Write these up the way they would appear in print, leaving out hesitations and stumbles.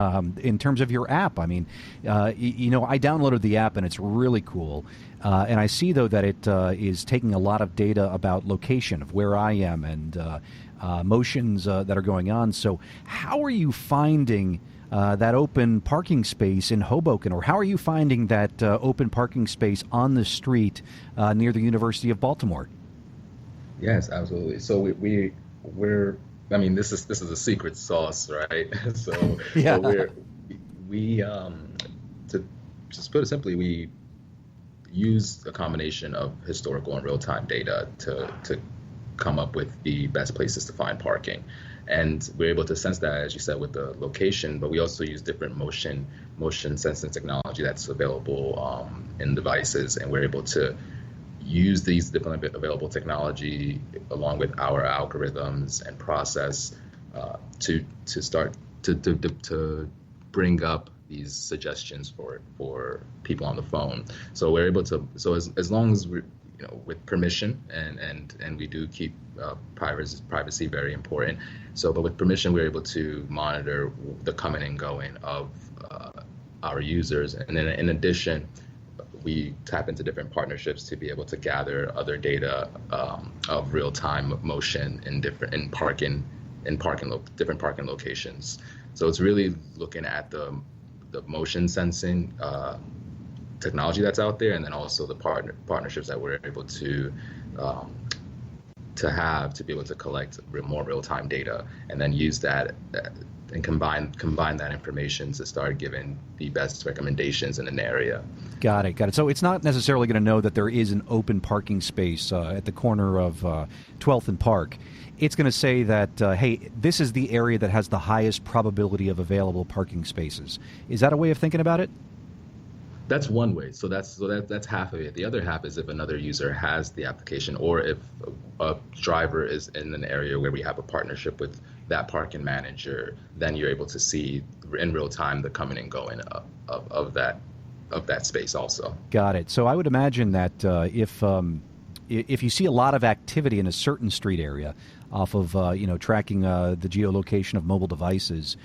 in terms of your app. I mean, I downloaded the app and it's really cool. And I see, though, that it is taking a lot of data about location of where I am and motions that are going on. So how are you finding that open parking space in Hoboken, or how are you finding that open parking space on the street near the University of Baltimore? Yes, absolutely. So we're I mean, this is a secret sauce, right? So Yeah. we to just put it simply, we use a combination of historical and real-time data to come up with the best places to find parking. And we're able to sense that, as you said, with the location, but we also use different motion sensing technology that's available in devices, and we're able to use these different available technology along with our algorithms and process to start to bring up these suggestions for people on the phone. So we're able to, so as long as we're, with permission, and we do keep privacy very important. So, but with permission, we're able to monitor the coming and going of our users. And then in addition, we tap into different partnerships to be able to gather other data of real-time motion in different different parking locations. So it's really looking at the motion sensing technology that's out there, and then also the partnerships that we're able to have to be able to collect more real-time data, and then use that and combine that information to start giving the best recommendations in an area. Got it. So it's not necessarily going to know that there is an open parking space at the corner of 12th and Park. It's going to say that, hey, this is the area that has the highest probability of available parking spaces. Is that a way of thinking about it? That's one way. So that's half of it. The other half is if another user has the application, or if a driver is in an area where we have a partnership with that parking manager, then you're able to see in real time the coming and going of that space also. Got it. So I would imagine that if you see a lot of activity in a certain street area off of tracking the geolocation of mobile devices,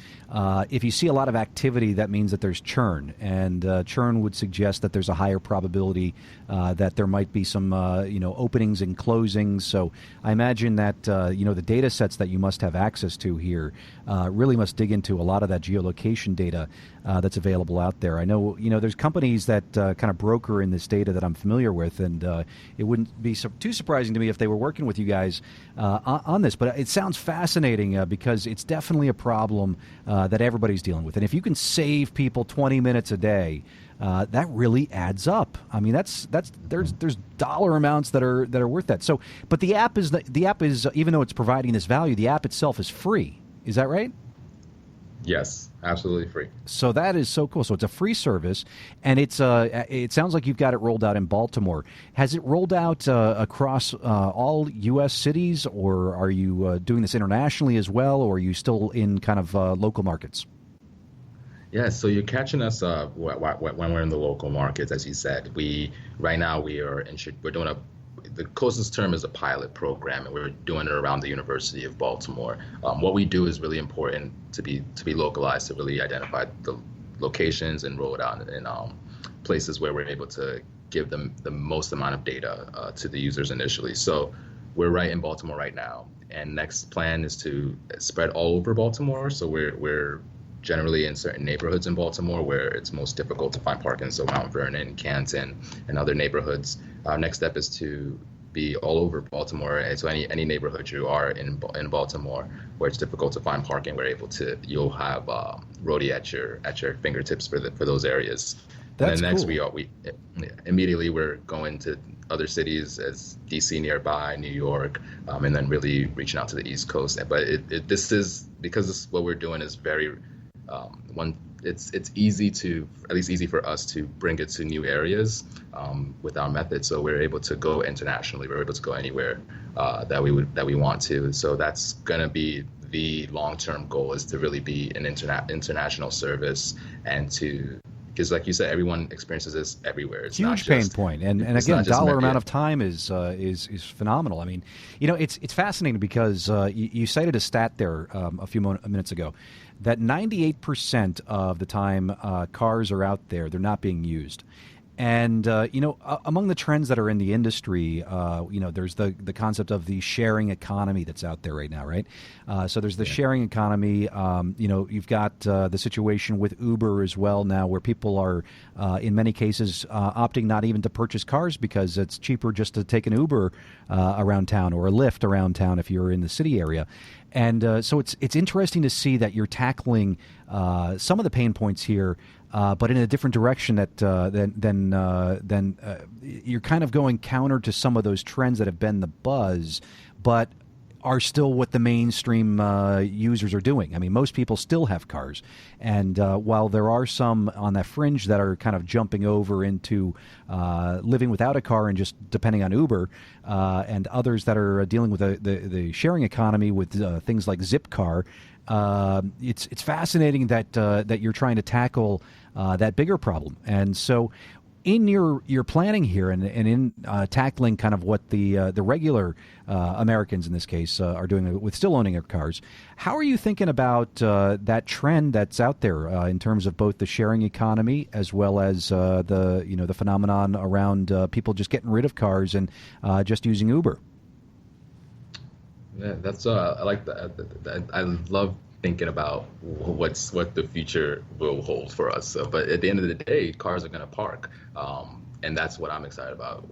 if you see a lot of activity, that means that there's churn, and churn would suggest that there's a higher probability that there might be some openings and closings. So I imagine that the data sets that you must have access to here really must dig into a lot of that geolocation data that's available out there. I know there's companies that kind of broker in this data that I'm familiar with, and it wouldn't be too surprising to me if they were working with you guys on this. But it sounds fascinating because it's definitely a problem that everybody's dealing with. And if you can save people 20 minutes a day, that really adds up. I mean, there's dollar amounts that are worth that. So, but the app is even though it's providing this value, the app itself is free. Is that right? Yes, absolutely free. So that is so cool. So it's a free service, and it sounds like you've got it rolled out in Baltimore. Has it rolled out across all U.S. cities, or are you doing this internationally as well, or are you still in kind of local markets? Yeah, so you're catching us when we're in the local markets, as you said. Right now we're doing the closest term is a pilot program, and we're doing it around the University of Baltimore. What we do is really important to be localized, to really identify the locations and roll it out in places where we're able to give them the most amount of data to the users initially. So we're right in Baltimore right now, and next plan is to spread all over Baltimore. So we're generally in certain neighborhoods in Baltimore where it's most difficult to find parking, so Mount Vernon, Canton, and other neighborhoods. Next step is to be all over Baltimore, and so any neighborhood you are in Baltimore where it's difficult to find parking, you'll have Roadi at your fingertips for those areas. That's and then next cool. we immediately we're going to other cities as DC nearby, New York, and then really reaching out to the East Coast. But this is because what we're doing is very it's easy for us to bring it to new areas with our method. So we're able to go internationally. We're able to go anywhere that we want to. So that's gonna be the long-term goal, is to really be an international service, and to because like you said, everyone experiences this everywhere. It's not Huge pain just, point, and it's again, not just dollar amount yeah. of time is phenomenal. I mean, it's fascinating because you cited a stat there a few minutes ago that 98% of the time cars are out there, they're not being used. And among the trends that are in the industry, there's the concept of the sharing economy that's out there right now, right? So there's the sharing economy. You've got the situation with Uber as well now, where people are, in many cases, opting not even to purchase cars because it's cheaper just to take an Uber around town or a Lyft around town if you're in the city area. And so it's interesting to see that you're tackling some of the pain points here. But in a different direction than you're kind of going counter to some of those trends that have been the buzz, but are still what the mainstream users are doing. I mean, most people still have cars. And while there are some on that fringe that are kind of jumping over into living without a car and just depending on Uber, and others that are dealing with the sharing economy with things like Zipcar, it's fascinating that you're trying to tackle that bigger problem. And so in your planning here and in tackling kind of what the regular Americans in this case are doing with still owning their cars, how are you thinking about that trend that's out there in terms of both the sharing economy as well as the phenomenon around people just getting rid of cars and just using Uber? Yeah, that's I like that. I love thinking about what the future will hold for us. So, but at the end of the day, cars are going to park, and that's what I'm excited about.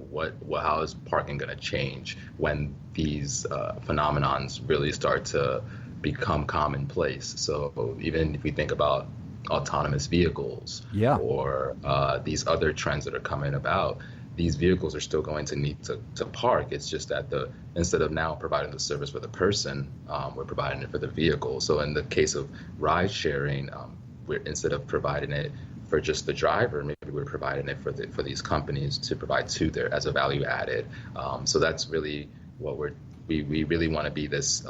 How is parking going to change when these phenomenons really start to become commonplace? So even if we think about autonomous vehicles, or these other trends that are coming about, these vehicles are still going to need to park. It's just that instead of now providing the service for the person, we're providing it for the vehicle. So in the case of ride sharing, instead of providing it for just the driver, maybe we're providing it for these companies to provide to their as a value added. So that's really what we really want to be this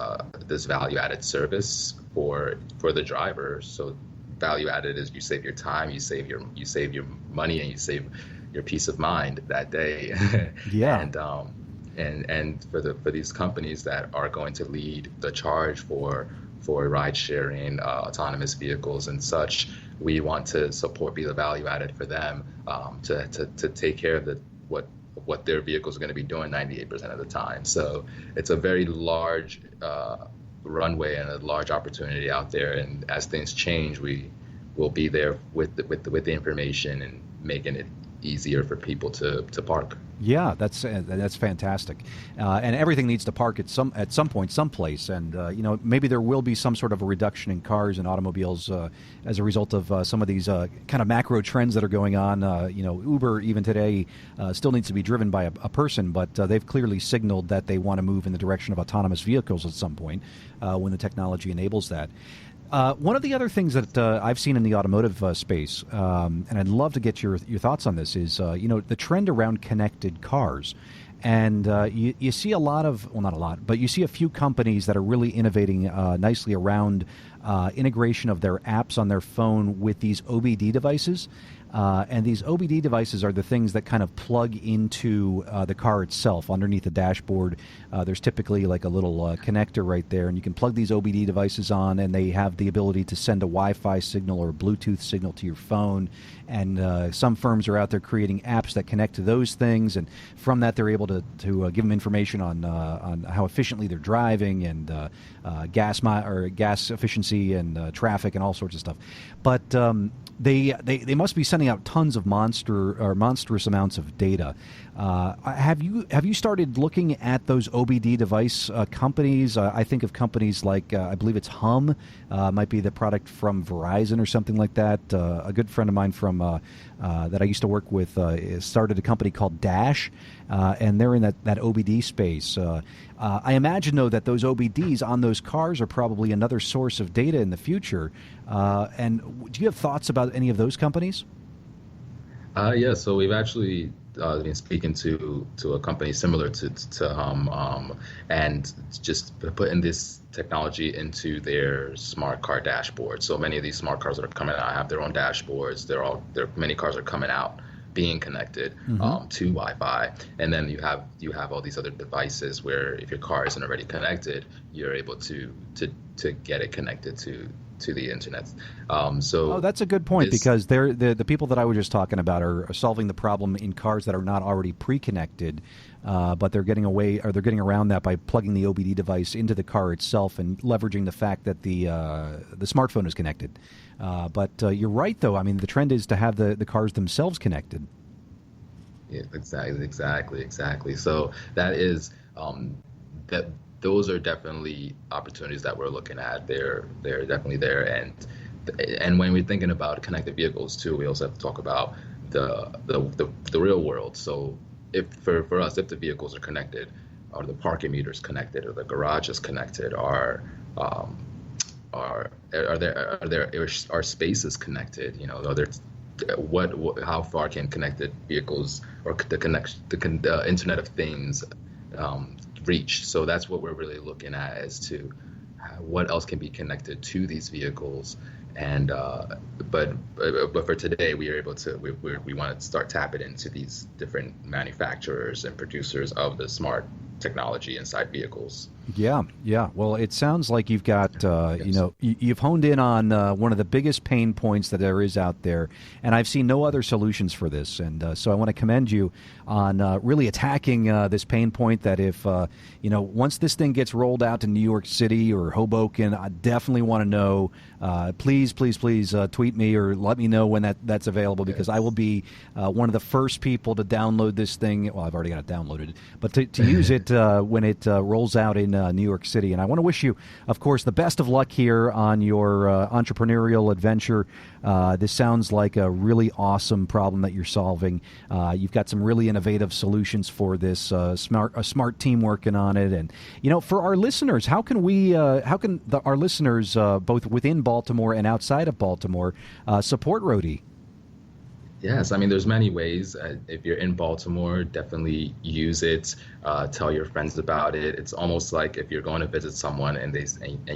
value added service for the driver. So value added is you save your time, you save your money, and you save your peace of mind that day. And for these companies that are going to lead the charge for ride sharing, autonomous vehicles and such, we want to be the value added for them, to take care of what their vehicles are going to be doing 98% of the time. So it's a very large runway and a large opportunity out there. And as things change, we will be there with the information and making it easier for people to park. Yeah, that's fantastic, and everything needs to park at some point, someplace, and maybe there will be some sort of a reduction in cars and automobiles as a result of some of these kind of macro trends that are going on. Uber even today still needs to be driven by a person, but they've clearly signaled that they want to move in the direction of autonomous vehicles at some point when the technology enables that. One of the other things that I've seen in the automotive space, and I'd love to get your thoughts on this, is the trend around connected cars. And you see a lot of, well, not a lot, but you see a few companies that are really innovating nicely around integration of their apps on their phone with these OBD devices. And these OBD devices are the things that kind of plug into the car itself. Underneath the dashboard, there's typically like a little connector right there, and you can plug these OBD devices on, and they have the ability to send a Wi-Fi signal or a Bluetooth signal to your phone. And some firms are out there creating apps that connect to those things, and from that they're able to give them information on how efficiently they're driving and gas efficiency and traffic and all sorts of stuff. But they must be sending out tons of monstrous amounts of data. Have you started looking at those OBD device companies? I think of companies like I believe it's Hum, might be the product from Verizon or something like that. A good friend of mine from that I used to work with started a company called Dash, and they're in that OBD space. I imagine, though, that those OBDs on those cars are probably another source of data in the future. And do you have thoughts about any of those companies? Yeah, so we've actually been speaking to a company similar to and just putting this technology into their smart car dashboard. So many of these smart cars that are coming out have their own dashboards. Many cars are coming out being connected to Wi-Fi, and then you have all these other devices where if your car isn't already connected, you're able to get it connected to the internet. That's a good point, because they're the people that I was just talking about are solving the problem in cars that are not already pre-connected, but they're getting around that by plugging the OBD device into the car itself and leveraging the fact that the smartphone is connected. But you're right, though. I mean, the trend is to have the cars themselves connected. Yeah, exactly. So that is that. Those are definitely opportunities that we're looking at. They're definitely there, and when we're thinking about connected vehicles too, we also have to talk about the real world. So if for us, if the vehicles are connected, are the parking meters connected, or the garage is connected, are spaces connected? You know, how far can connected vehicles or the Internet of Things reach? So that's what we're really looking at as to what else can be connected to these vehicles. And but for today, we are able to we want to start tapping into these different manufacturers and producers of the smart technology inside vehicles. Yeah. Well, it sounds like you've got, you've honed in on one of the biggest pain points that there is out there, and I've seen no other solutions for this. And so I want to commend you on really attacking this pain point that if, once this thing gets rolled out to New York City or Hoboken, I definitely want to know, please tweet me or let me know when that's available, because I will be one of the first people to download this thing. Well, I've already got it downloaded, but to use it when it rolls out in New York City. And I want to wish you, of course, the best of luck here on your entrepreneurial adventure. This sounds like a really awesome problem that you're solving. You've got some really innovative solutions for this. A smart team working on it. And for our listeners, how can our listeners both within Baltimore and outside of Baltimore support Roadi? Yes, I mean, there's many ways. If you're in Baltimore, definitely use it. Tell your friends about it. It's almost like if you're going to visit someone and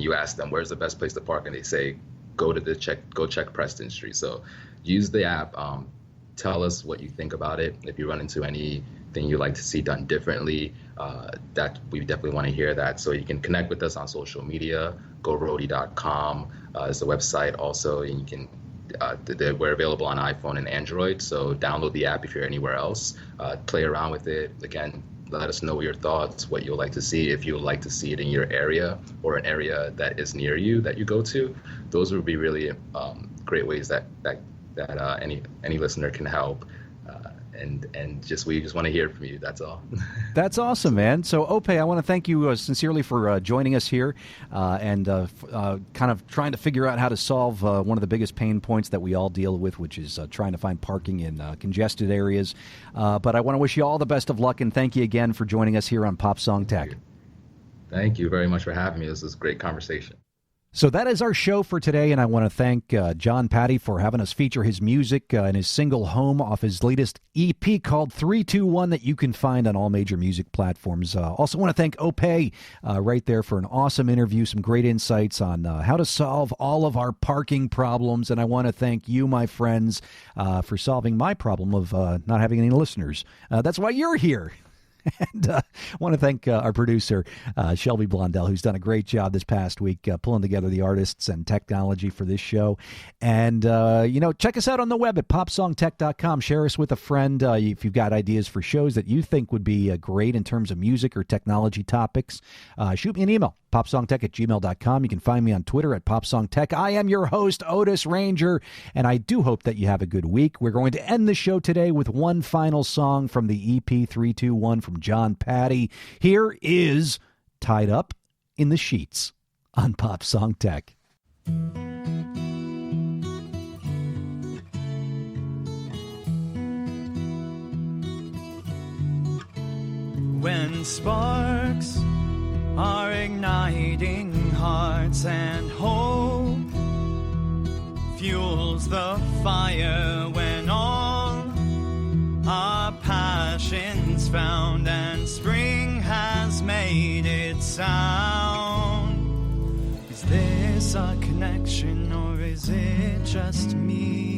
you ask them, where's the best place to park? And they say, go check Preston Street. So use the app. Tell us what you think about it. If you run into anything you'd like to see done differently, that we definitely want to hear that. So you can connect with us on social media. GoRoadi.com is the website also, and you can. We're available on iPhone and Android, so download the app if you're anywhere else. Play around with it. Again, let us know your thoughts, what you'll like to see, if you'd like to see it in your area or an area that is near you that you go to. Those would be really great ways that any listener can help. And we just want to hear from you. That's all. That's awesome, man. So, Opey, I want to thank you sincerely for joining us here and kind of trying to figure out how to solve one of the biggest pain points that we all deal with, which is trying to find parking in congested areas. But I want to wish you all the best of luck, and thank you again for joining us here on Pop Song Tech. Thank you very much for having me. This was a great conversation. So that is our show for today, and I want to thank Jon Pattie for having us feature his music and his single Home off his latest EP called 321 that you can find on all major music platforms. Also want to thank Opey right there for an awesome interview, some great insights on how to solve all of our parking problems, and I want to thank you, my friends, for solving my problem of not having any listeners. That's why you're here. And I want to thank our producer, Shelby Blondell, who's done a great job this past week pulling together the artists and technology for this show. And, check us out on the web at popsongtech.com. Share us with a friend if you've got ideas for shows that you think would be great in terms of music or technology topics. Shoot me an email, popsongtech@gmail.com. You can find me on Twitter at popsongtech. I am your host, Otis Ranger, and I do hope that you have a good week. We're going to end the show today with one final song from the EP 321 from Jon Pattie. Here is Tied Up in the Sheets on Pop Song Tech. When sparks are igniting hearts and hope fuels the fire, when all our past is found and spring has made its sound. Is this a connection or is it just me?